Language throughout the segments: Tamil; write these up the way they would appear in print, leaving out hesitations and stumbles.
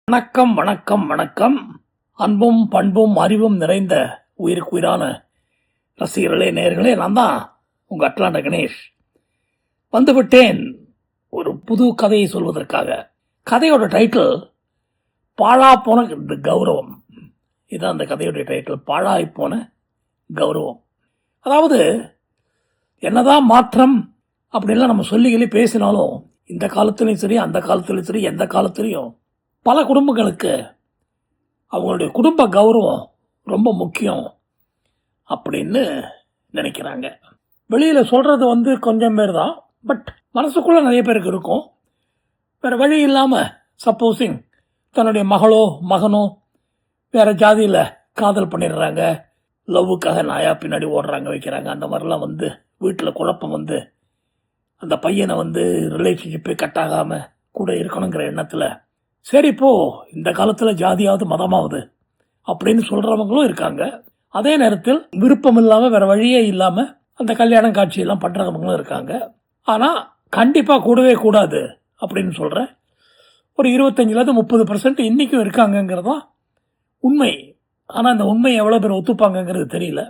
வணக்கம் வணக்கம் வணக்கம். அன்பும் பண்பும் அறிவும் நிறைந்த உயிருக்குயிரான ரசிகர்களே, நேயர்களே, நான் தான் உங்கள் அட்லாண்ட கணேஷ் வந்துவிட்டேன் ஒரு புது கதையை சொல்வதற்காக. கதையோட டைட்டில் பாழா போன கௌரவம். இதுதான் அந்த கதையோடைய டைட்டில், பாழாய் போன கௌரவம். அதாவது என்னதான் மாற்றம் அப்படின்லாம் நம்ம சொல்லி பேசினாலும் இந்த காலத்துலேயும் சரி, அந்த காலத்துலேயும் சரி, எந்த காலத்துலேயும் பல குடும்பங்களுக்கு அவங்களுடைய குடும்ப கௌரவம் ரொம்ப முக்கியம் அப்படின்னு நினைக்கிறாங்க. வெளியில் சொல்கிறது கொஞ்சம் பேர் தான், பட் மனசுக்குள்ளே நிறைய பேருக்கு இருக்கும். வேறு வழி இல்லாமல் சப்போஸிங் தன்னுடைய மகளோ மகனோ வேறு ஜாதியில் காதல் பண்ணிடுறாங்க, லவ்வுக்காக நாயா பின்னாடி ஓடுறாங்க, வைக்கிறாங்க. அந்த மாதிரிலாம் வீட்டில் குழப்பம் அந்த பையனை ரிலேஷன்ஷிப்பே கட் ஆகாமல் கூட இருக்கணுங்கிற எண்ணத்தில் சரி இப்போது இந்த காலத்தில் ஜாதியாவது மதமாவது அப்படின்னு சொல்கிறவங்களும் இருக்காங்க. அதே நேரத்தில் விருப்பம் இல்லாமல் வேறு வழியே இல்லாமல் அந்த கல்யாணம் காட்சியெல்லாம் பண்ணுறவங்களும் இருக்காங்க. ஆனால் கண்டிப்பாக கூடவே கூடாது அப்படின்னு சொல்கிற ஒரு 25-30% இன்றைக்கும் இருக்காங்கங்கிறது தான் உண்மை. ஆனால் அந்த உண்மை எவ்வளோ பேர் ஒத்துப்பாங்கங்கிறது தெரியல.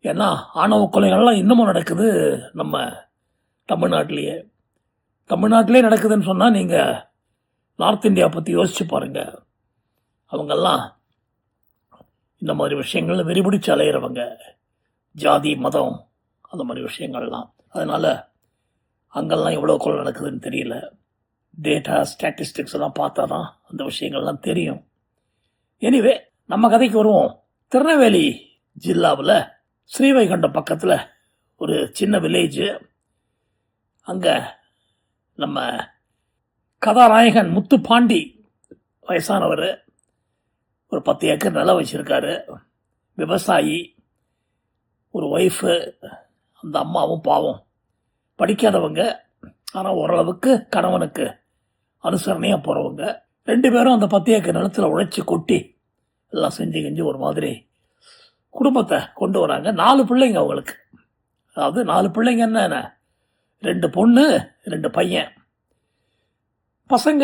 ஏன்னா ஆணவ கொலைகள்லாம் இன்னமும் நடக்குது நம்ம தமிழ்நாட்டிலே நடக்குதுன்னு சொன்னால் நீங்கள் நார்த் இந்தியா பற்றி யோசிச்சு பாருங்கள். அவங்கெல்லாம் இந்த மாதிரி விஷயங்கள் வெறிபிடிச்சு அலையிறவங்க, ஜாதி மதம் அந்த மாதிரி விஷயங்கள்லாம். அதனால் அங்கெல்லாம் எவ்வளோ கொலை நடக்குதுன்னு தெரியல. டேட்டா ஸ்டாட்டிஸ்டிக்ஸ் எல்லாம் பார்த்தா தான் அந்த விஷயங்கள்லாம் தெரியும். எனிவே நம்ம கதைக்கு வருவோம். திருநெல்வேலி ஜில்லாவில் ஸ்ரீவைகுண்டம் பக்கத்தில் ஒரு சின்ன வில்லேஜு. அங்கே நம்ம கதாநாயகன் முத்துப்பாண்டி வயசானவர், ஒரு 10 ஏக்கர் நிலம் வச்சுருக்காரு, விவசாயி, ஒரு ஒய்ஃபு. அந்த அம்மாவும் பாவம் படிக்காதவங்க, ஆனால் ஓரளவுக்கு கணவனுக்கு அனுசரணையாக போகிறவங்க. 2 பேரும் அந்த 10 ஏக்கர் நிலத்தில் உழைச்சி கொட்டி எல்லாம் செஞ்சு ஒரு மாதிரி குடும்பத்தை கொண்டு வராங்க. 4 பிள்ளைங்க அவங்களுக்கு. அதாவது 4 பிள்ளைங்க என்ன, 2 பொண்ணு 2 பையன். பசங்க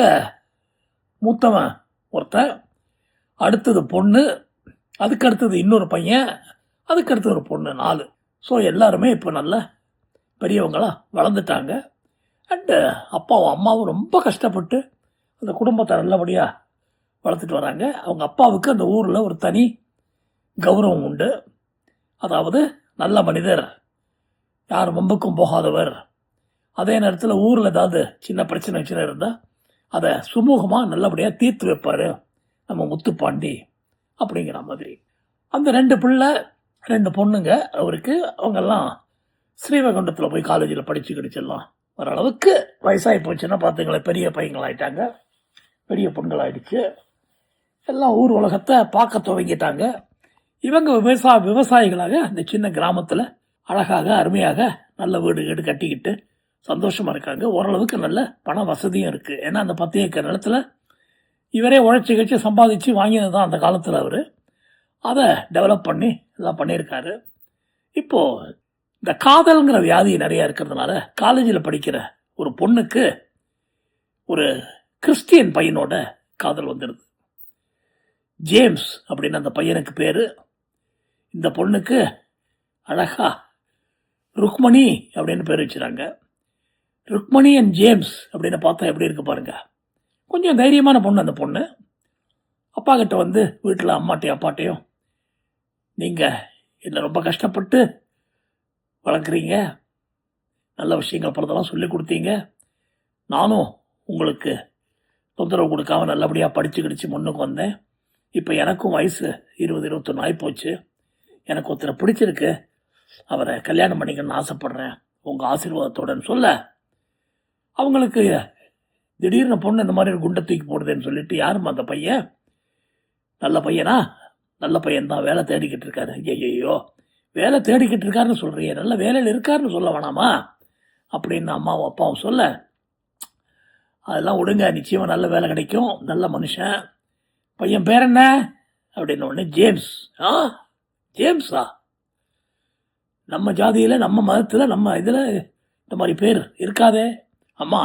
மூத்தவன் ஒருத்தன், அடுத்தது பொண்ணு, அதுக்கு அடுத்தது இன்னொரு பையன், அதுக்கு அடுத்தது ஒரு பொண்ணு, 4. ஸோ எல்லாருமே இப்போ நல்ல பெரியவங்களாக வளர்ந்துட்டாங்க. அண்டு அப்பாவும் அம்மாவும் ரொம்ப கஷ்டப்பட்டு அந்த குடும்பத்தை நல்லபடியாக வளர்த்துட்டு வராங்க. அவங்க அப்பாவுக்கு அந்த ஊரில் ஒரு தனி கௌரவம் உண்டு. அதாவது நல்ல மனிதர், யார் வம்புக்கும் போகாதவர். அதே நேரத்தில் ஊரில் ஏதாவது சின்ன பிரச்சனை இருந்தால் அதை சுமூகமாக நல்லபடியாக தீர்த்து வைப்பார் நம்ம முத்துப்பாண்டி அப்படிங்கிற மாதிரி. அந்த 2 பிள்ளை 2 பொண்ணுங்க அவருக்கு. அவங்கெல்லாம் ஸ்ரீவைகுண்டத்தில் போய் காலேஜில் படித்து கிடைச்சிடலாம் ஓரளவுக்கு வயசாகி போச்சுன்னா பார்த்துங்களேன், பெரிய பையங்களாயிட்டாங்க, பெரிய பொண்களாயிடுச்சு. எல்லாம் ஊர் உலகத்தை பார்க்க துவங்கிட்டாங்க. இவங்க விவசாயிகளாக அந்த சின்ன கிராமத்தில் அழகாக அருமையாக நல்ல வீடு கட்டிக்கிட்டு சந்தோஷமாக இருக்காங்க. ஓரளவுக்கு நல்ல பண வசதியும் இருக்குது. ஏன்னா அந்த 10 ஏக்கர் நிலத்தில் இவரே உழைச்சி சம்பாதிச்சு வாங்கினது தான் அந்த காலத்தில். அவர் அதை டெவலப் பண்ணி எல்லாம் பண்ணியிருக்காரு. இப்போது இந்த காதல்ங்கிற வியாதி நிறையா இருக்கிறதுனால காலேஜில் படிக்கிற ஒரு பொண்ணுக்கு ஒரு கிறிஸ்டியன் பையனோட காதல் வந்துடுது. ஜேம்ஸ் அப்படின்னு அந்த பையனுக்கு பேர். இந்த பொண்ணுக்கு அழகா ருக்மணி அப்படின்னு பேர் வச்சுறாங்க. ருக்மணி அண்ட் ஜேம்ஸ் அப்படின்னு பார்த்தா எப்படி இருக்கு பாருங்க. கொஞ்சம் தைரியமான பொண்ணு அந்த பொண்ணு. அப்பா கிட்ட வீட்டில் அப்பாட்டையும் நீங்கள் என்னை ரொம்ப கஷ்டப்பட்டு வளர்க்குறீங்க, நல்ல விஷயங்கள் பலதெல்லாம் சொல்லி கொடுத்தீங்க, நானும் உங்களுக்கு தொந்தரவு கொடுக்காம நல்லபடியாக படித்து முன்னுக்கு வந்தேன். இப்போ எனக்கும் வயசு 20-21 ஆகிப்போச்சு. எனக்கு ஒருத்தரை பிடிச்சிருக்கு, அவரை கல்யாணம் பண்ணிக்கணும்னு ஆசைப்பட்றேன், உங்கள் ஆசீர்வாதத்தோடன்னு சொல்ல, அவங்களுக்கு திடீர்னு பொண்ணு இந்த மாதிரி குண்டை தூக்கி போடுதுன்னு சொல்லிட்டு, யாருமா அந்த பையன், நல்ல பையனா, நல்ல பையன்தான், வேலை தேடிக்கிட்டு இருக்காரு. ஐயோ, வேலை தேடிக்கிட்டு இருக்காருன்னு சொல்கிறிய, நல்ல வேலையில் இருக்காருன்னு சொல்ல வேணாமா அப்படின்னு அம்மாவும் அப்பாவும் சொல்ல, அதெல்லாம் விடுங்க, நிச்சயமாக நல்ல வேலை கிடைக்கும், நல்ல மனுஷன். பையன் பேர் என்ன அப்படின்னு உடனே ஜேம்ஸ். ஜேம்ஸா, நம்ம ஜாதியில், நம்ம மதத்தில், நம்ம இதில் இந்த மாதிரி பேர் இருக்காதே. அம்மா,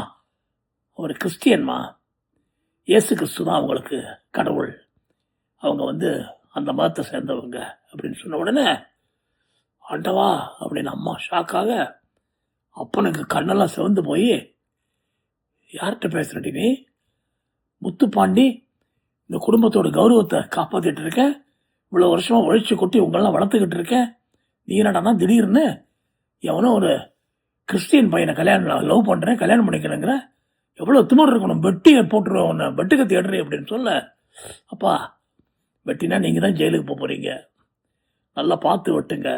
அவர் கிறிஸ்டியன்மா. இயேசு கிறிஸ்து தான் அவங்களுக்கு கடவுள், அவங்க அந்த மதத்தை சேர்ந்தவங்க அப்படின்னு சொன்ன உடனே, ஆண்டவா அப்படின்னு அம்மா ஷாக்காக, அப்பனுக்கு கண்ணெல்லாம் சிவந்து போய், யார்கிட்ட பேசுகிறடி நீ? முத்துப்பாண்டி, இந்த குடும்பத்தோட கௌரவத்தை காப்பாற்றிட்டு இருக்கேன், இவ்வளோ வருஷமாக உழைச்சி கொட்டி உங்களெல்லாம் வளர்த்துக்கிட்டு இருக்கேன், நீ என்னடானா திடீர்னு எவனோ ஒரு கிறிஸ்டியன் பையனை லவ் பண்ணுறேன், கல்யாணம் பண்ணிக்கிறேங்கிற, எவ்வளோ திமிர் இருக்கணும், வெட்டியை போட்டுருவோம் உன்னை, வெட்டுக்க தேடுறேன் அப்படின்னு சொல்ல, அப்பா வெட்டினா நீங்கள் தான் ஜெயிலுக்கு போக போகிறீங்க, நல்லா பார்த்து வெட்டுங்க,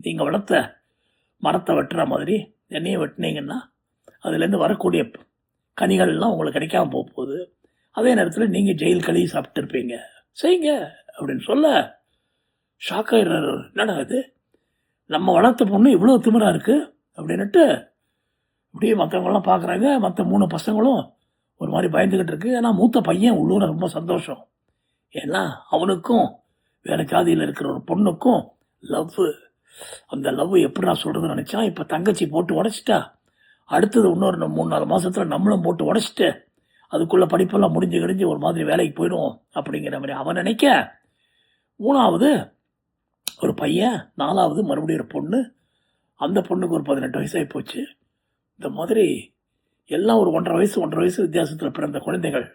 நீங்கள் வளர்த்த மரத்தை வெட்டுற மாதிரி என்னையும் வெட்டினீங்கன்னா அதுலேருந்து வரக்கூடிய கனிகள்லாம் உங்களுக்கு கிடைக்காம போக போகுது, அதே நேரத்தில் நீங்கள் ஜெயில் களி சாப்பிட்டு இருப்பீங்க, செய்யுங்க அப்படின்னு சொல்ல ஷாக் ஆயிடுறாரு. என்னடா இது, நம்ம வளர்த்த பொண்ணு இவ்வளோ திமிராக இருக்குது அப்படின்னுட்டு அப்படியே மற்றவங்களாம் பார்க்குறாங்க. மற்ற 3 பசங்களும் ஒரு மாதிரி பயந்துக்கிட்டு இருக்கு. ஏன்னா மூத்த பையன் உள்ளூர ரொம்ப சந்தோஷம், ஏன்னா அவனுக்கும் வேறு ஜாதியில் இருக்கிற ஒரு பொண்ணுக்கும் லவ். அந்த லவ் எப்படி நான் சொல்கிறதுன்னு நினச்சான், இப்போ தங்கச்சி போட்டு உடச்சிட்டா, அடுத்தது இன்னொரு 3-4 மாதத்தில் நம்மளும் போட்டு உடச்சிட்டு அதுக்குள்ளே படிப்பெல்லாம் முடிஞ்சு கிழிஞ்சு ஒரு மாதிரி வேலைக்கு போயிடுவோம் அப்படிங்கிற மாதிரி அவன் நினைக்க, 3வது ஒரு பையன், 4வது மறுபடியும் ஒரு பொண்ணு, அந்த பொண்ணுக்கு ஒரு 18 வயசாகி போச்சு. இந்த மாதிரி எல்லாம் ஒரு 1.5 வயசு வித்தியாசத்தில் பிறந்த குழந்தைகள்.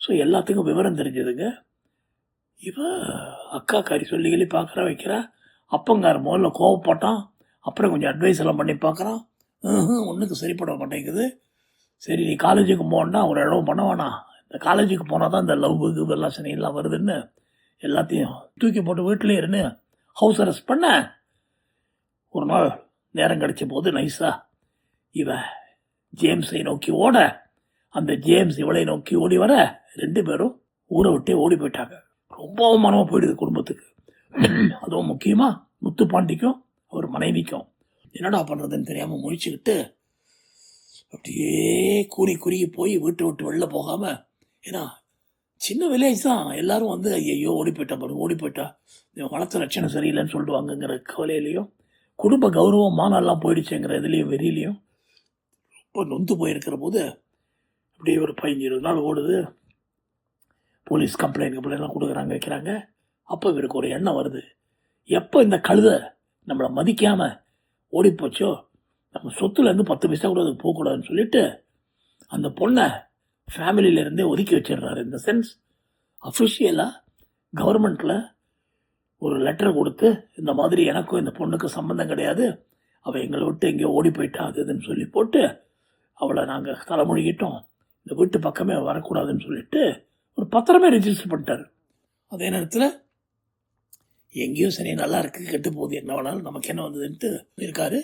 ஸோ எல்லாத்துக்கும் விவரம் தெரிஞ்சதுங்க. இவ அக்கா காரி சொல்லி பார்க்குற வைக்கிறா. அப்பங்கார முதல்ல கோவப்பட்டான், அப்புறம் கொஞ்சம் அட்வைஸ் எல்லாம் பண்ணி பார்க்குறான், ஒன்றுக்கு சரிப்பட மாட்டேங்குது. சரி நீ காலேஜுக்கு போனா ஒரு இடம் பண்ண வேணாம், இந்த காலேஜுக்கு போனால் தான் இந்த லவ் எல்லாம் சனியெல்லாம் வருதுன்னு எல்லாத்தையும் தூக்கி போட்டு வீட்டிலே இருந்து ஹவுஸ் அரெஸ்ட் பண்ண. ஒரு நாள் நேரம் கிடைச்ச போது நைஸாக இவ ஜேம்ஸை நோக்கி ஓட, அந்த ஜேம்ஸ் இவளை நோக்கி ஓடி வர, 2 பேரும் ஊரை விட்டே ஓடி போயிட்டாங்க. ரொம்ப அவமானமாக போயிடுது குடும்பத்துக்கு. அதுவும் முக்கியமாக முத்துப்பாண்டிக்கும் அவர் மனைவிக்கும். என்னடா பண்ணுறதுன்னு தெரியாமல் முழிச்சுக்கிட்டு அப்படியே குறுகி போய் வீட்டை விட்டு வெளில போகாமல், ஏன்னா சின்ன வில்லேஜ் தான், எல்லாரும் ஐயோ ஓடி போயிட்டா வளர்த்த லட்சணம் சரியில்லைன்னு சொல்லிடுவாங்கங்கிற கவலையிலையும், குடும்ப கௌரவம் மானெல்லாம் போயிடுச்சுங்கிற இதுலேயும் வெறியிலையும் ரொம்ப நொந்து போயிருக்கிற போது அப்படியே ஒரு 15-20 நாள் ஓடுது. போலீஸ் கம்ப்ளைண்ட்லாம் கொடுக்குறாங்க, வைக்கிறாங்க. அப்போ இவருக்கு ஒரு எண்ணம் வருது, எப்போ இந்த கழுதை நம்மளை மதிக்காமல் ஓடிப்போச்சோ நம்ம சொத்துலேருந்து 10 பைசா கூட அதுக்கு போகக்கூடாதுன்னு சொல்லிட்டு அந்த பொண்ணை ஃபேமிலியிலேருந்தே ஒதுக்கி வச்சிடுறாரு. இந்த சென்ஸ் அஃபிஷியலாக கவர்மெண்ட்டில் ஒரு லெட்டர் கொடுத்து, இந்த மாதிரி எனக்கும் இந்த பொண்ணுக்கு சம்மந்தம் கிடையாது, அவள் எங்களை விட்டு எங்கேயோ ஓடி போயிட்டா அது இதுன்னு சொல்லி போட்டு அவளை நாங்கள் தலைமொழிகிட்டோம், இந்த வீட்டு பக்கமே வரக்கூடாதுன்னு சொல்லிட்டு ஒரு பத்திரமே ரெஜிஸ்டர் பண்ணிட்டார். அதே நேரத்தில் எங்கேயோ சரி நல்லா இருக்குது, கெட்டு போகுது, என்ன வேணாலும் நமக்கு என்ன வந்ததுன்ட்டு இருக்காரு.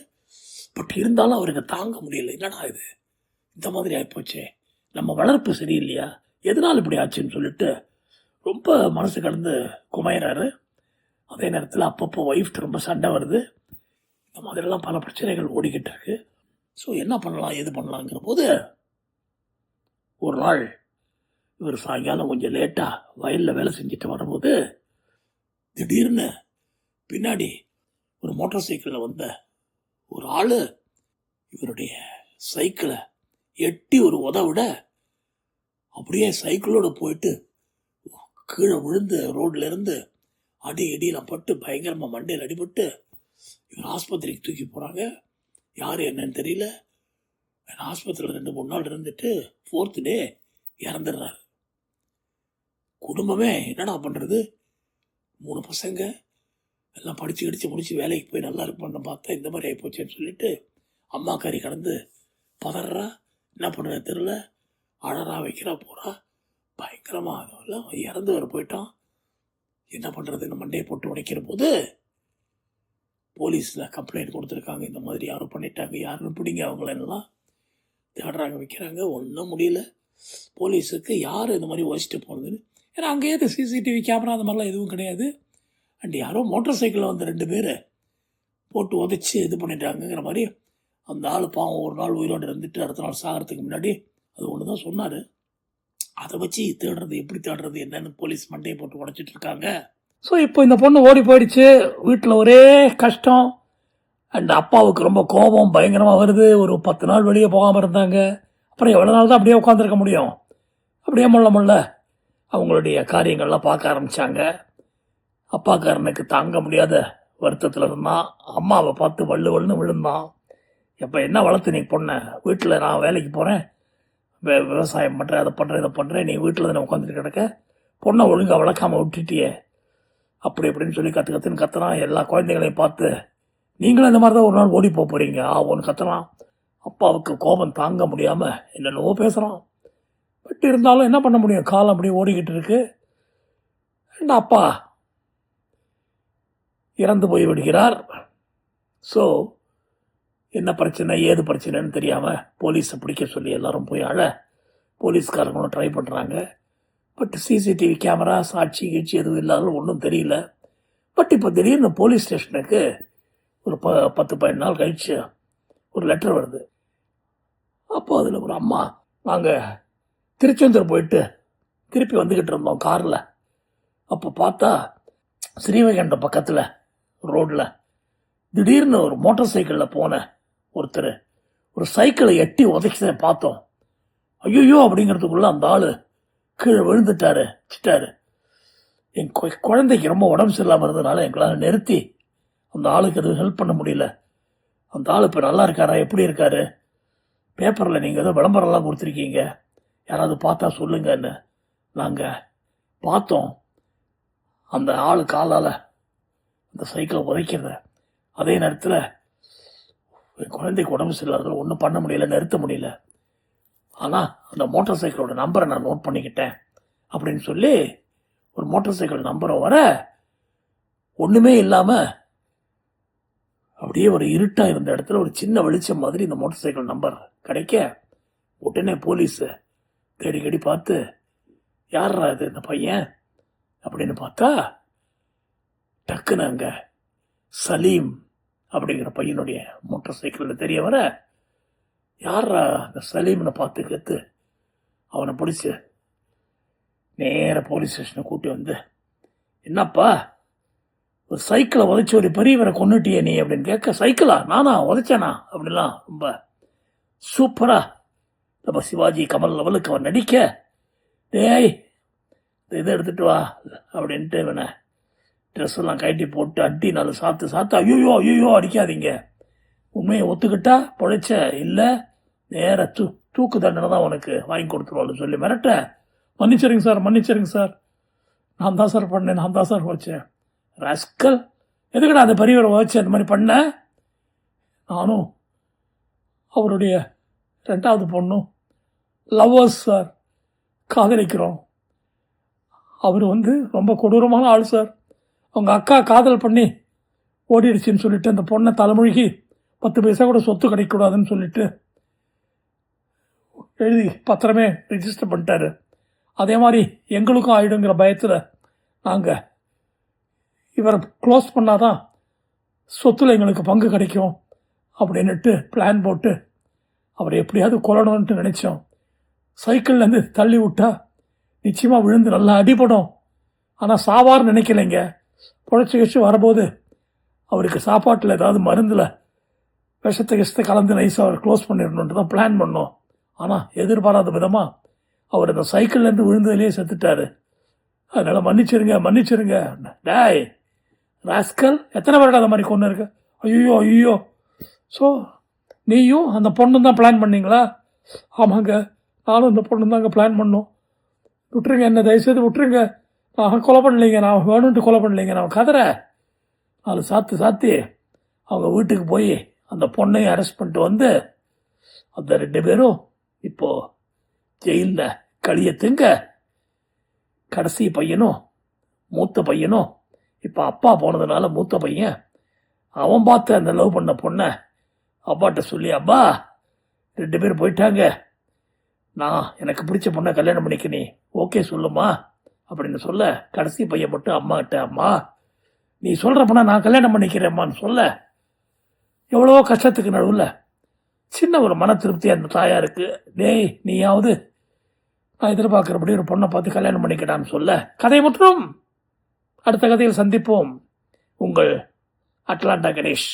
பட் இருந்தாலும் அவருக்கு தாங்க முடியல, என்னடா இது இந்த மாதிரி ஆகிப்போச்சே, நம்ம வளர்ப்பு சரியில்லையா, எதனால் இப்படி ஆச்சுன்னு சொல்லிட்டு ரொம்ப மனசு கடந்து குமையிறாரு. அதே நேரத்தில் அப்பப்போ ஒய்ஃப்ட்டு ரொம்ப சண்டை வருது. இந்த மாதிரிலாம் பல பிரச்சனைகள் ஓடிக்கிட்டு இருக்கு. ஸோ என்ன பண்ணலாம் எது பண்ணலாங்கிற போது ஒரு நாள் இவர் சாயங்காலம் கொஞ்சம் லேட்டாக வயலில் வேலை செஞ்சுட்டு வரும்போது திடீர்னு பின்னாடி ஒரு மோட்டார் சைக்கிளில் வந்த ஒரு ஆள் இவருடைய சைக்கிளை எட்டி ஒரு உதவிட அப்படியே சைக்கிளோடு போயிட்டு கீழே விழுந்து ரோட்லேருந்து அடியெல்லாம் பட்டு பயங்கரமாக மண்டையில் அடிபட்டு இவர் ஆஸ்பத்திரிக்கு தூக்கி போகிறாங்க. யார் என்னன்னு தெரியல. ஆஸ்பத்திரியில் 2-3 நாள் இருந்துட்டு 4th டே இறந்துடுறாரு. குடும்பமே என்னடா பண்ணுறது, 3 பசங்க எல்லாம் படித்து முடித்து வேலைக்கு போய் நல்லா இருப்பான்னு பார்த்தா இந்த மாதிரி ஆகிப்போச்சேன்னு சொல்லிட்டு அம்மா கறி கடந்து பதறா, என்ன பண்ணுறது தெரியல, அழறா, வைக்கிறா, போகிறா, பயங்கரமாக அதெல்லாம் இறந்து வர போயிட்டான். என்ன பண்ணுறதுன்னு மண்டையை போட்டு உடைக்கிற போது போலீஸில் கம்ப்ளைண்ட் கொடுத்துருக்காங்க, இந்த மாதிரி யாரும் பண்ணிட்டாங்க, யாருன்னு பிடிங்க அவங்களெல்லாம் தேடுறாங்க, வைக்கிறாங்க, ஒன்றும் முடியல. போலீஸுக்கு யார் இந்த மாதிரி உழைச்சிட்டு போனதுன்னு, ஏன்னா அங்கேயே சிசிடிவி கேமரா அந்த மாதிரிலாம் எதுவும் கிடையாது. அண்ட் யாரோ மோட்டார் சைக்கிளில் வந்து 2 பேர் போட்டு உதைச்சி இது பண்ணிட்டாங்கங்கிற மாதிரி அந்த ஆள் பாவம் ஒரு நாள் உயிரோடு இருந்துட்டு அடுத்த நாள் சாகிறதுக்கு முன்னாடி அது ஒன்று தான் சொன்னார். அதை வச்சு தேடுறது, எப்படி தேடுறது என்னன்னு போலீஸ் மண்டையை போட்டு உடைச்சிட்டு இருக்காங்க. ஸோ இப்போ இந்த பொண்ணு ஓடி போயிடுச்சு, வீட்டில் ஒரே கஷ்டம். அண்ட் அப்பாவுக்கு ரொம்ப கோபம் பயங்கரமாக வருது. ஒரு 10 நாள் வெளியே போகாமல் இருந்தாங்க. அப்புறம் எவ்வளோ நாள் தான் அப்படியே உட்காந்துருக்க முடியும். அப்படியே முள்ள அவங்களுடைய காரியங்கள்லாம் பார்க்க ஆரம்பித்தாங்க. அப்பாக்காரனுக்கு தாங்க முடியாத வருத்தத்தில் இருந்தான். அம்மாவை பார்த்து வள்ளுன்னு விழுந்தான். எப்போ என்ன வளர்த்து நீ பொண்ணை? வீட்டில் நான் வேலைக்கு போகிறேன், விவசாயம் பண்ணுறேன், அதை பண்ணுறேன், இதை பண்ணுறேன், நீ வீட்டில் தானே உட்காந்துட்டு கிடக்க, பொண்ணை ஒழுங்காக வளர்க்காமல் விட்டுட்டியே அப்படி இப்படின்னு சொல்லி கற்றுன்னு கத்துறான். எல்லா குழந்தைகளையும் பார்த்து நீங்களும் இந்த மாதிரி தான் ஒரு நாள் ஓடி போகிறீங்க ஒன்று கத்துறான். அப்பாவுக்கு கோபம் தாங்க முடியாமல் என்னென்னவோ பேசுகிறான். பட் இருந்தாலும் என்ன பண்ண முடியும், காலம் அப்படியே ஓடிக்கிட்டு இருக்கு. என்ன அப்பா இறந்து போய் விடுகிறார். ஸோ என்ன பிரச்சனை ஏது பிரச்சனைன்னு தெரியாமல் போலீஸை பிடிக்க சொல்லி எல்லாரும் போய் போலீஸ்காரங்களும் ட்ரை பண்ணுறாங்க. பட் சிசிடிவி கேமரா சாட்சி கீழ்ச்சி எதுவும் இல்லாத ஒன்றும் தெரியல. பட் இப்போ திடீர்னு போலீஸ் ஸ்டேஷனுக்கு ஒரு 10-15 நாள் கழிச்சு ஒரு லெட்டர் வருது. அப்போ அதில் ஒரு அம்மா, நாங்கள் திருச்செந்தூர் போயிட்டு திருப்பி வந்துக்கிட்டு இருந்தோம் காரில். அப்போ பார்த்தா ஸ்ரீவைகுண்டம் பக்கத்தில் ரோட்டில் திடீர்னு ஒரு மோட்டார் சைக்கிளில் போன ஒருத்தர் ஒரு சைக்கிளை எட்டி உதைச்சதை பார்த்தோம். ஐயோ அப்படிங்கிறதுக்குள்ளே அந்த ஆள் கீழே விழுந்துட்டாரு, வச்சுட்டாரு. என் குழந்தைக்கு ரொம்ப உடம்பு சரியில்லாமல் இருந்ததுனால எங்களால் நிறுத்தி அந்த ஆளுக்கு எதுவும் ஹெல்ப் பண்ண முடியல. அந்த ஆள் இப்போ நல்லா இருக்காரா, எப்படி இருக்காரு, பேப்பரில் நீங்கள் ஏதோ விளம்பரம்லாம் கொடுத்துருக்கீங்க, யாராவது பார்த்தா சொல்லுங்கன்னு நாங்கள் பார்த்தோம். அந்த ஆள் காலால் அந்த சைக்கிளை உதைக்கிறத, அதே நேரத்தில் என் குழந்தைக்கு உடம்பு சரியில்லாத ஒன்றும் பண்ண முடியல, நிறுத்த முடியல. ஆனால் அந்த மோட்டார் சைக்கிளோட நம்பரை நான் நோட் பண்ணிக்கிட்டேன் அப்படின்னு சொல்லி ஒரு மோட்டார் சைக்கிள் நம்பரை வர ஒன்றுமே இல்லாமல் அப்படியே ஒரு இருட்டாக இருந்த இடத்துல ஒரு சின்ன வெளிச்சம் மாதிரி இந்த மோட்டார் சைக்கிள் நம்பர் கிடைக்க உடனே போலீஸு தேடி பார்த்து யாரா இது இந்த பையன் அப்படின்னு பார்த்தா டக்குன்னு அங்கே சலீம் அப்படிங்கிற பையனுடைய மோட்டார் சைக்கிளில் தெரிய வர யாரா அந்த சலீம்னு பார்த்து கற்று அவனை பிடிச்சி நேர போலீஸ் ஸ்டேஷனை கூட்டி வந்து, என்னப்பா ஒரு சைக்கிளை உதைச்சி ஒரு பெரியவரை கொண்டுட்டியே நீ அப்படின்னு கேட்க, சைக்கிளா நானா உதைச்சேனா அப்படிலாம் ரொம்ப சூப்பராக நம்ம சிவாஜி கமல் லெவலுக்கு அவன் நடிக்க, டேய் இதை எடுத்துகிட்டு வா அப்படின்ட்டு இவனை ட்ரெஸ் எல்லாம் கட்டி போட்டு அடி 4 சாத்து ஐயோ அடிக்காதீங்க, உண்மையை ஒத்துக்கிட்டா பொழைச்ச, இல்லை நேர தூக்கு தண்டனை தான் உனக்கு வாங்கி கொடுத்துருவாள்னு சொல்லி மிரட்ட, மன்னிச்சிருங்க சார், நான் தான் சார் பண்ணேன், நான் தான் சார் வச்சேன். ரஸ்கல், எதுக்கடா அந்த பெரியவரை வச்சு அந்த மாதிரி பண்ண? நானும் அவருடைய 2வது பொண்ணும் லவ்வர்ஸ் சார், காதலிக்கிறோம். அவர் ரொம்ப கொடூரமான ஆள் சார். அவங்க அக்கா காதல் பண்ணி ஓடிடுச்சின்னு சொல்லிட்டு அந்த பொண்ணை தலைமொழிகி 10 பைசா கூட சொத்து கிடைக்கக்கூடாதுன்னு சொல்லிட்டு எழுதி பத்திரமே ரிஜிஸ்டர் பண்ணிட்டாரு. அதே மாதிரி எங்களுக்கும் ஆயிடுங்கிற பயத்தில் நாங்கள் இவரை க்ளோஸ் பண்ணாதான் சொத்துல எங்களுக்கு பங்கு கிடைக்கும் அப்படின்னுட்டு பிளான் போட்டு அவரை எப்படியாவது கொல்லணும்ன்ட்டு நினச்சோம். சைக்கிள்லேருந்து தள்ளி விட்டா நிச்சயமாக விழுந்து நல்லா அடிபடும், ஆனால் சாவார்னு நினைக்கலைங்க. பொழைச்சி வரும்போது அவருக்கு சாப்பாட்டில் ஏதாவது மருந்தில் விஷத்தை கலந்து நைஸாக அவர் க்ளோஸ் பண்ணிடணுன்ட்டு தான் பிளான் பண்ணோம். ஆனால் எதிர்பாராத விதமாக அவர் அந்த சைக்கிள்லேருந்து விழுந்ததுலேயே செத்துட்டார். அதனால் மன்னிச்சிருங்க. டேய் ராஸ்கல், எத்தனை பேர்டா அந்த மாதிரி கொண்டு இருக்க? ஐயோ. ஸோ நீயும் அந்த பொண்ணும் தான் பிளான் பண்ணீங்களா? ஆமாங்க, நானும் அந்த பொண்ணு தாங்க பிளான் பண்ணோம். விட்டுருங்க, என்ன தயவுசெய்து விட்டுருங்க. நான் கொலை பண்ணலைங்க, நான் வேணும்ட்டு கொலை பண்ணலைங்க. நான் கதற 4 சாத்தி அவங்க வீட்டுக்கு போய் அந்த பொண்ணையும் அரெஸ்ட் பண்ணிட்டு வந்து அந்த 2 பேரும் இப்போது ஜெயிலில் களிய திங்க, கடைசி பையனும் மூத்த பையனும் இப்போ அப்பா போனதுனால மூத்த பையன் அவன் பார்த்து அந்த லவ் பண்ண பொண்ணை அப்பாட்ட சொல்லி, அப்பா 2 பேர் போயிட்டாங்க, நான் எனக்கு பிடிச்ச பொண்ணை கல்யாணம் பண்ணிக்க நீ ஓகே சொல்லுமா அப்படின்னு சொல்ல, கடைசி பையன் மட்டும் அம்மாக்கிட்ட, அம்மா நீ சொல்கிறப்பனா நான் கல்யாணம் பண்ணிக்கிறேம்மான்னு சொல்ல, எவ்வளோ கஷ்டத்துக்கு நடுவில் சின்ன ஒரு மன திருப்தியாக அந்த தாயாருக்கு, டேய் நீயாவது நான் எதிர்பார்க்குறபடி ஒரு பொண்ணை பார்த்து கல்யாணம் பண்ணிக்கிட்டான்னு சொல்ல, கதை மற்றும் அடுத்த கதையில் சந்திப்போம். உங்கள் அட்லாண்டா கணேஷ்.